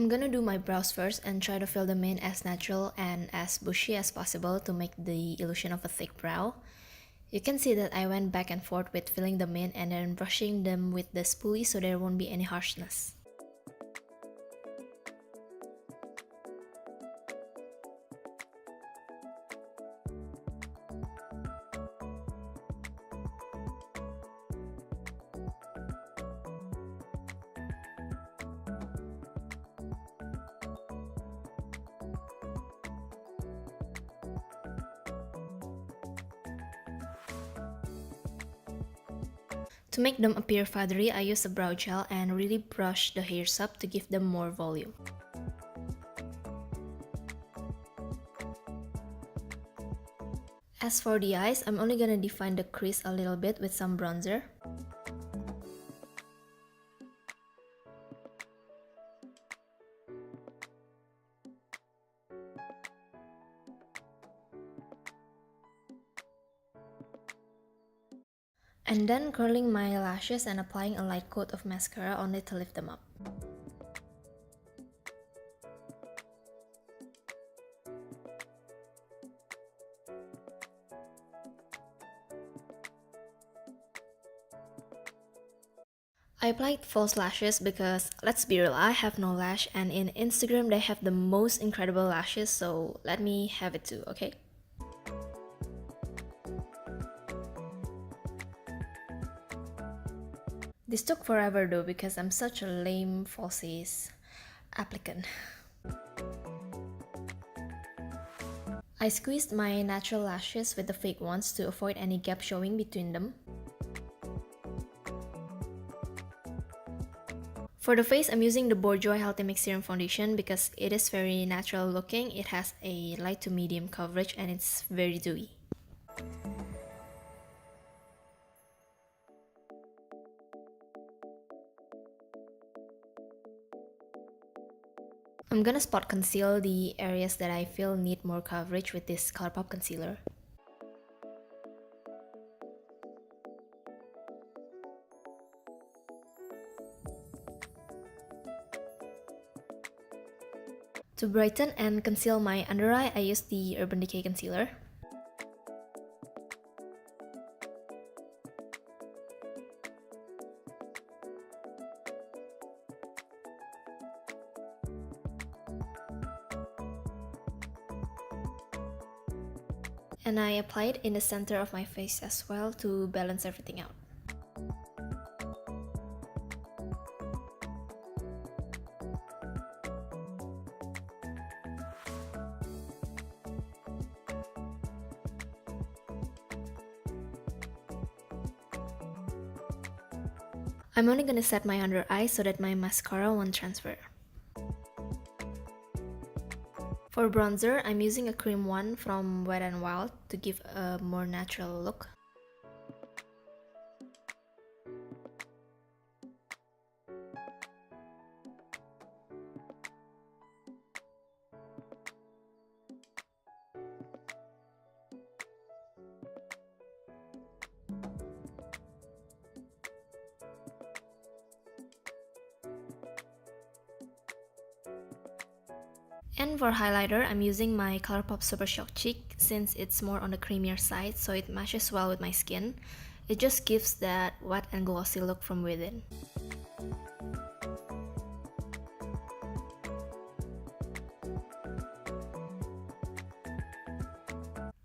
I'm gonna do my brows first and try to fill them in as natural and as bushy as possible to make the illusion of a thick brow. You can see that I went back and forth with filling them in and then brushing them with the spoolie so there won't be any harshness. To make them appear feathery, I use a brow gel and really brush the hairs up to give them more volume. As for the eyes, I'm only gonna define the crease a little bit with some bronzer. And then curling my lashes and applying a light coat of mascara only to lift them up. I applied false lashes because, let's be real, I have no lash, and in Instagram they have the most incredible lashes, so let me have it too, okay? This took forever though because I'm such a lame Falsies applicant. I squeezed my natural lashes with the fake ones to avoid any gap showing between them. For the face, I'm using the Bourjois Healthy Mix Serum Foundation because it is very natural looking, it has a light to medium coverage, and it's very dewy. I'm gonna spot conceal the areas that I feel need more coverage with this Colourpop concealer. To brighten and conceal my under eye, I use the Urban Decay concealer. And I apply it in the center of my face as well to balance everything out. I'm only gonna set my under eye so that my mascara won't transfer. For bronzer, I'm using a cream one from Wet n Wild to give a more natural look. And for highlighter, I'm using my Colourpop Super Shock Cheek since it's more on the creamier side, so it matches well with my skin. It just gives that wet and glossy look from within.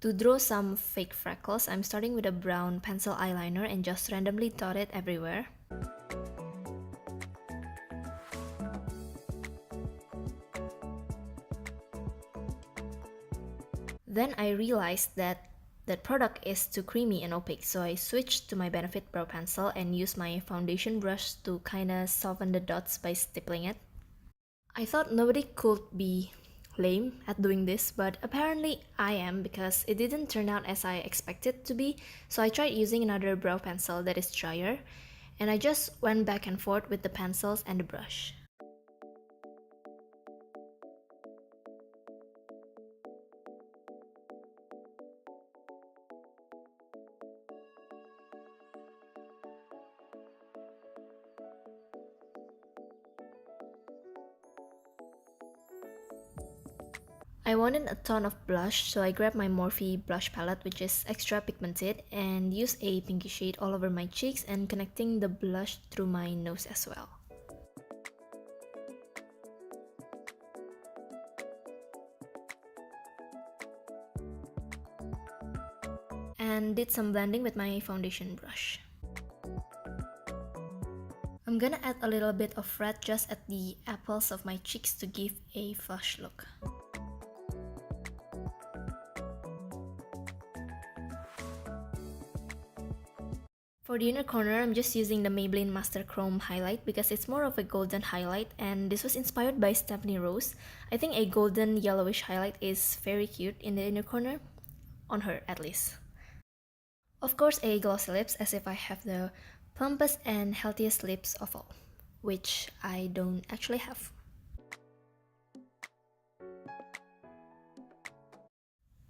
To draw some fake freckles, I'm starting with a brown pencil eyeliner and just randomly dot it everywhere. Then I realized that that product is too creamy and opaque, so I switched to my Benefit Brow Pencil and used my foundation brush to kinda soften the dots by stippling it. I thought nobody could be lame at doing this, but apparently I am because it didn't turn out as I expected to be, so I tried using another brow pencil that is drier, and I just went back and forth with the pencils and the brush. I wanted a ton of blush, so I grabbed my Morphe blush palette, which is extra pigmented, and used a pinky shade all over my cheeks and connecting the blush through my nose as well. And did some blending with my foundation brush. I'm gonna add a little bit of red just at the apples of my cheeks to give a flush look. For the inner corner, I'm just using the Maybelline Master Chrome highlight because it's more of a golden highlight, and this was inspired by Stephanie Rose. I think a golden yellowish highlight is very cute in the inner corner, on her at least. Of course, a glossy lips, as if I have the plumpest and healthiest lips of all, which I don't actually have.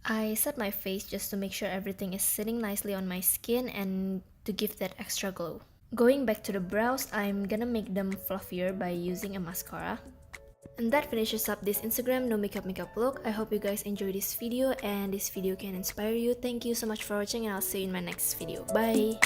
I set my face just to make sure everything is sitting nicely on my skin and to give that extra glow. Going back to the brows, I'm gonna make them fluffier by using a mascara. And that finishes up this Instagram no makeup look. I hope you guys enjoyed this video and this video can inspire you. Thank you so much for watching, and I'll see you in my next video. Bye!